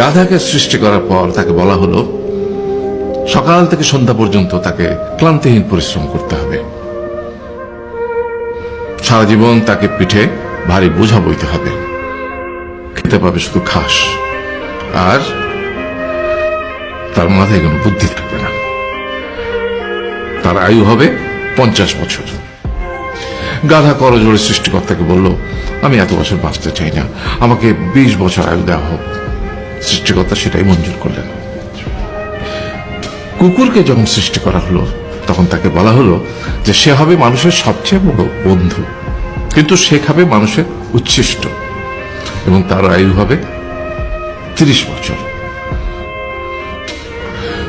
গাধাকে সৃষ্টি করার পর তাকে বলা হলো সকাল থেকে সন্ধ্যা পর্যন্ত তাকে ক্লান্তিহীন পরিশ্রম করতে হবে, সারা জীবন তাকে পিঠে ভারী বোঝা বইতে হবে, খেতে পাবে শুধু ঘাস, আর তার মাথায় কোনো বুদ্ধি থাকবে না। তার আয়ু হবে 50 বছর। গাধা করজোড়ে সৃষ্টিকর্তাকে বলল, আমি এত বছর বাঁচতে চাই না, আমাকে 20 বছর আয়ু দেওয়া হোক। সৃষ্টিকর্তা সেটাই মঞ্জুর করলেন। কুকুরকে যখন সৃষ্টি করা হলো তখন তাকে বলা হলো যে সে হবে মানুষের সবচেয়ে বড় বন্ধু, কিন্তু সে খাবে মানুষের উচ্ছিষ্ট, এবং তার আয়ু হবে 30 বছর।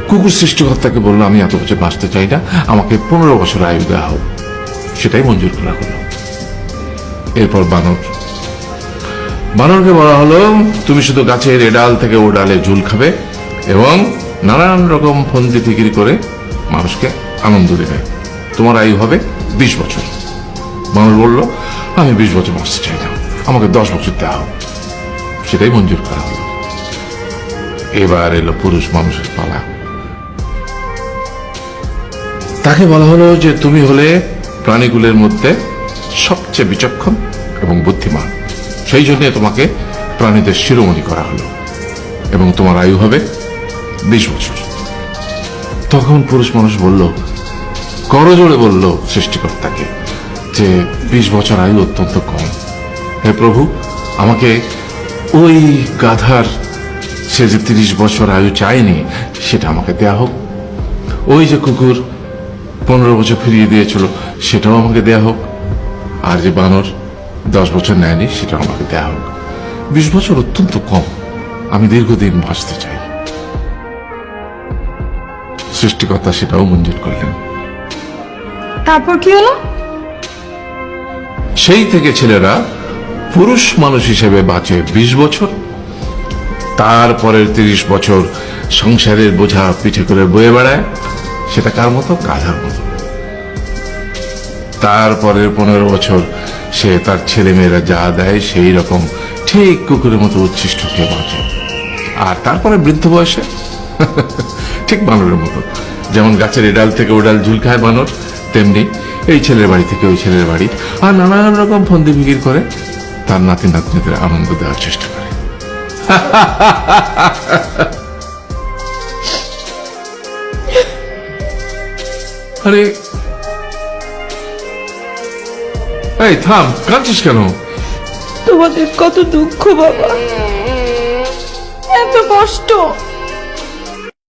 কুকুর সৃষ্টিকর্তাকে বলল, আমি এত বছর বাঁচতে চাই না, আমাকে 15 বছর আয়ু দেওয়া হোক। সেটাই মঞ্জুর করা হলো। এরপর বানরকে বলা হলো, তুমি শুধু গাছের এ ডাল থেকে ও ডালে ঝুল খাবে এবং নানান রকম ফন্দি ফিকির করে মানুষকে আনন্দ দেবে, তোমার আয়ু হবে 20 বছর। বানর বলল, আমি 20 বছর বাঁচতে চাই না, আমাকে 10 বছর দেওয়া হোক। সেটাই মঞ্জুর করা হলো। এবার এলো পুরুষ মানুষের পালা। তাকে বলা হলো যে তুমি হলে প্রাণীগুলোর মধ্যে সবচেয়ে বিচক্ষণ এবং বুদ্ধিমান, সেই জন্য তোমাকে প্রাণীদের শিরোমণি করা হলো এবং তোমার আয়ু হবে 20 বছর। তখন পুরুষ মানুষ বলল, করজোড়ে বলল সৃষ্টিকর্তাকে যে 20 বছর আয়ু অত্যন্ত কম, হে প্রভু, আমাকে ওই গাধার সে যে 30 বছর আয়ু চায়নি সেটা আমাকে দেয়া হোক, ওই যে কুকুর 15 বছর ফিরিয়ে দিয়েছিল সেটাও আমাকে দেয়া হোক, আর যে বানর 10 বছর নেয়নি সেটাও আমাকে দেয়া হোক। 20 বছর অত্যন্ত কম, আমি দীর্ঘদিন বাঁচতে চাই। সৃষ্টিকর্তা সেটাও মঞ্জুর করলেন। তারপর কি হলো? সেই থেকে ছেলেরা পুরুষ মানুষ হিসেবে বাঁচে 20 বছর, তারপরের 30 বছর সংসারের বোঝা পিঠে করে বয়ে বেড়ায়, সেটা কার মতো? গাধার মতো। তারপরের 15 বছর সে তার ছেলে মেয়েরা যা দেয় সেই রকম ঠিক কুকুরের মতো উচ্ছিষ্ট খেয়ে বাঁচে। আর তারপরে বৃদ্ধ বয়সে ঠিক বানরের মতো, যেমন গাছের এডাল থেকে ওডাল ঝুল খায় বানর, তেমনি এই ছেলের বাড়ি থেকে ওই ছেলের বাড়ি, আর নানান রকম ফন্দি ফিকির করে তার নাতি নাতনিদের আনন্দ দেওয়ার চেষ্টা করে। আরে এই থাম, কাঁদছিস কেন? তোমাদের কত দুঃখ বাবা, এত কষ্ট।